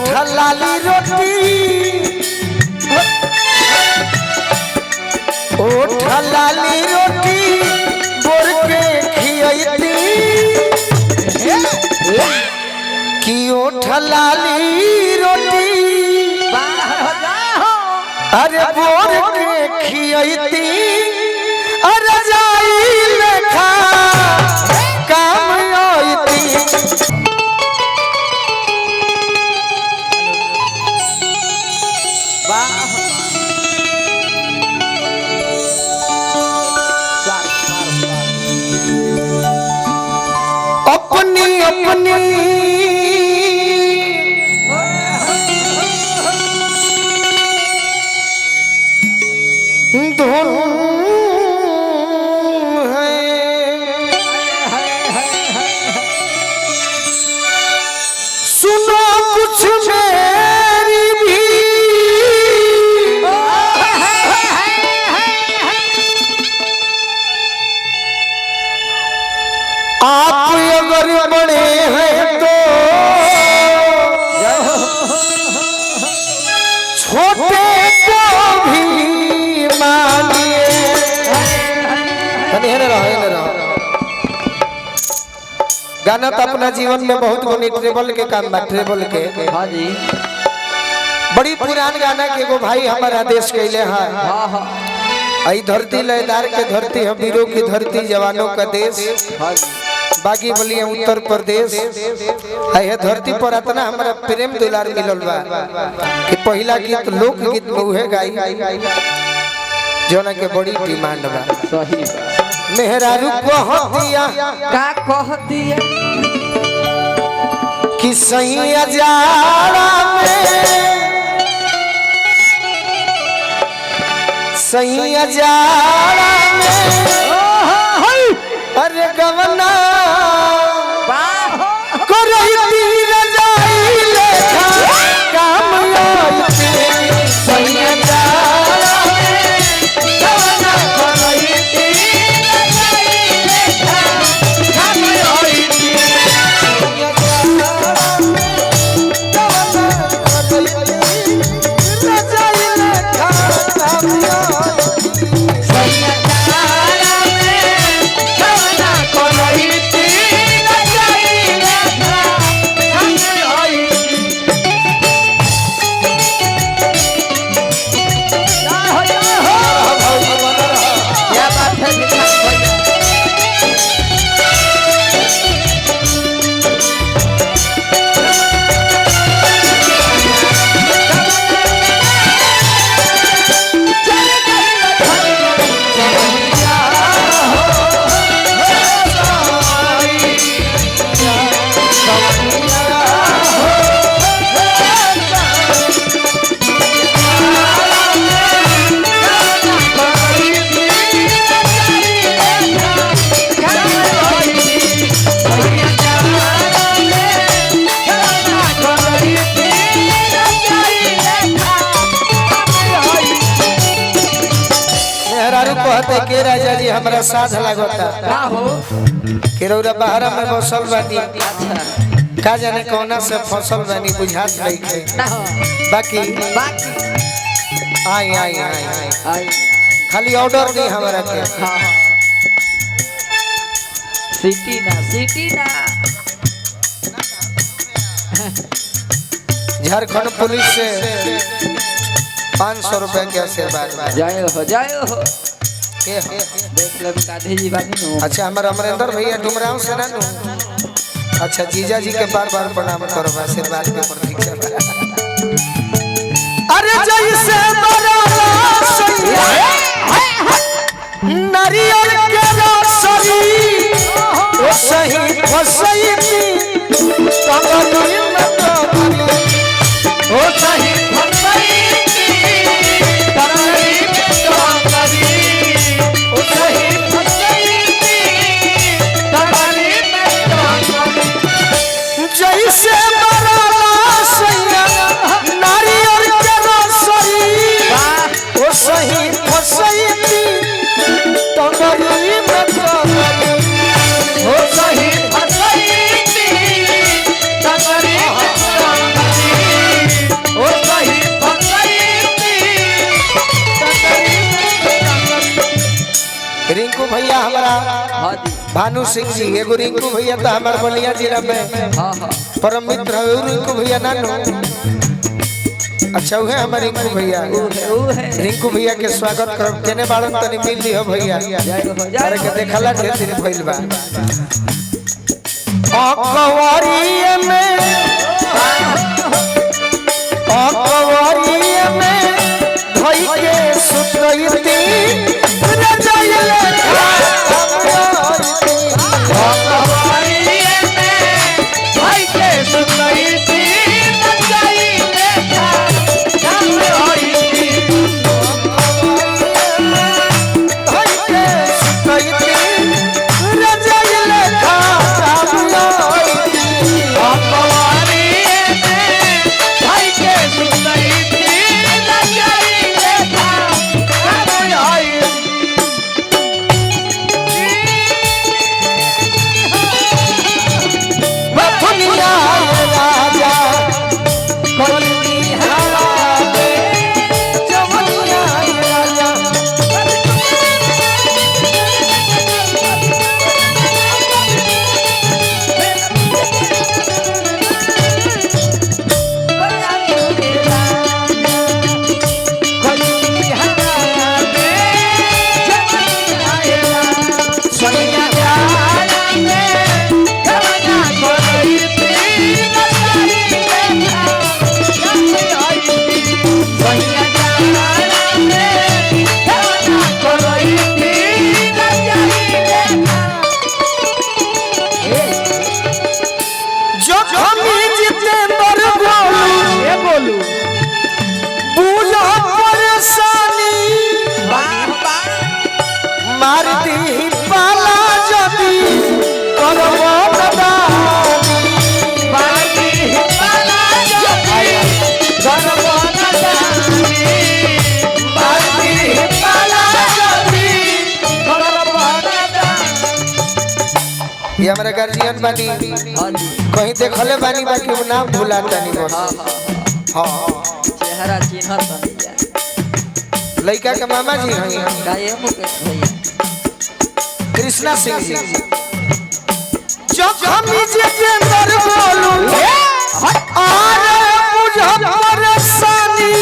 लाली रोटी ओठ लाली रोटी बोर के खियती कि ओठ लाली रोटी अरे बोर के खियती अरे जाई लेखा काम आईती अपनी अपनी धुन है सुनो कुछ मेरी भी आप अगर बड़े हैं तो छोटे को भी मानिए। गाना तो अपना जीवन में बहुत गुनी ट्रेबल के काम बा ट्रेबल के। हाँ जी बड़ी पुरान गाना के एगो भाई हमारा आदेश कैले हैं। आई धरती लयदार के धरती हम वीरों की धरती जवानों का देश बागी बलिया उत्तर प्रदेश है धरती पर इतना हमारा प्रेम दुलार मिलल बा कि पहला गीत लोक गीत में उहे गाई जोना के बड़ी डिमांड बा। सही मेहरारू कहतिया का कहतिया कि सैया जाड़ा में सैया जाड़ा में अरे गवना करती रजाई लेखा काम आईती सैया जाड़ा में गवना करती रजाई लेखा काम आईती सैया जाड़ा में गवना करती रजाई लेखा काम आईती सैया जाड़ा में गवना करती रजाई लेखा काम आईती। क्या बात है विकास भैया कहते के राजा जी हमरा साथ लागता का हो केरौरा बहरा में बसल बानी का जाने कौना से फसल बानी बुझात नहीं है ना हो बाकी बाकी आई आई आई आई खाली ऑर्डर दी हमरा के हाँ सिटी ना झारखंड पुलिस से 500 रुपए के आशीर्वाद जय हो के हो? देख लो गांधी जी बानी नो अच्छा हमारे अमरेंद्र भैया डुमराव से ना नु अच्छा जीजा जी के बार बार प्रणाम करो आशीर्वाद के प्रतीक्षा अरे जैसे बराला सैया नारियल के रसरी ओ सही फसैती कमली में कमली ओ सही फसैती कमली में कमली ओ सही फसैती कमली में कमली जैसे बराला सैया नारियल के रसरी ओ सही फसैती कमली में कमली ओ सही फसैती भानु सिंह जी एगो रिंकू भैया तो हमार बलिया जिला में हाँ हाँ परम मित्र है रिंकू भैया नानू। अच्छा है हमारे रिंकू भैया, वो है रिंकू भैया के स्वागत करब केने बाड़न तनी मिल लियो भैया अरे के देखला ढेर दिन भइल बा। अकवरिए में धई के सुतईती रजइले ये हमारे गार्जियन बानी कहीं देखले बानी बाकी वो नाम भुला तनी बस। हां चेहरा चिन्ह तनी जा लड़का के मामा जी हैं गाये मुकेश भैया कृष्णा सिंह जी जब हम जे के अंदर बोलूं अरे मुझे परेशानी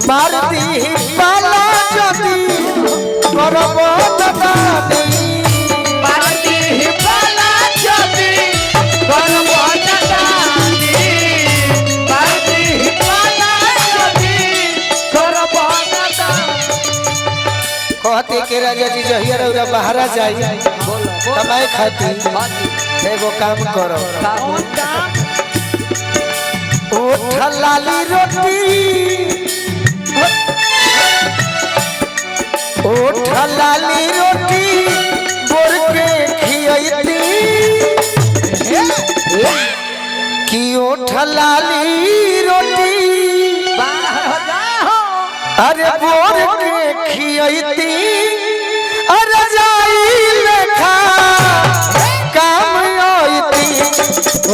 मार दी पाला जदी करबो दादी कहते के राजा जी जहिया रउरा बहरा जाई कमाए खातिर एगो काम करो ओठ लाली रोटी बोर के खियती कि ओठ लाली रोटी अरे बोर के खियती अरे जाई लेखा काम आईती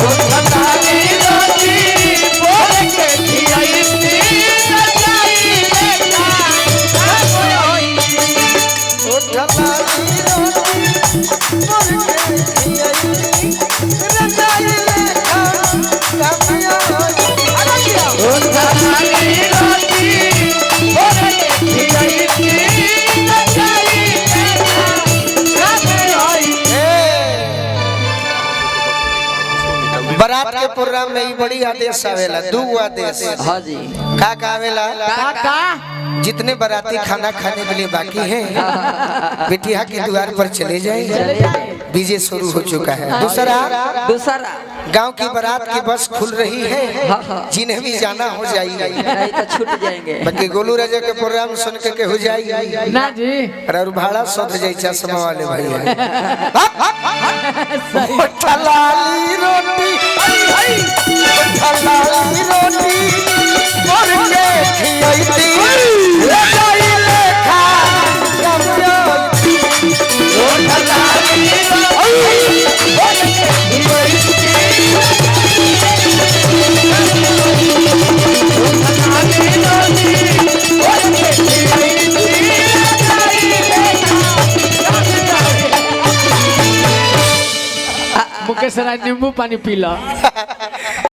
ओठ लाली रोटी बोर के खियती जाई लेखा काम आईती ओठ लाली रोटी बोर के खियती जाई लेखा काम आईती ओठ लाली रोटी बारात के प्रोग्राम में ही बड़ी आदेश आवेला दू आदेश। हाँ जी का आवेला जितने बाराती खाना खाने के लिए बाकी हैं बिटिया के द्वार पर चले जाएं डीजे शुरू हो चुका है। दूसरा गांव की बारात की बस खुल रही है जिन्हें भी जाना हो जाइए नहीं तो छूट जाएंगे बाकी गोलू राजा के प्रोग्राम सुन के हो जाएगी ना जी और भाड़ा सद जाई चश्मा वाले भैया ठलाली रोटी और के खियती जाई लेखा मुकेश राय नींबू पानी पी लो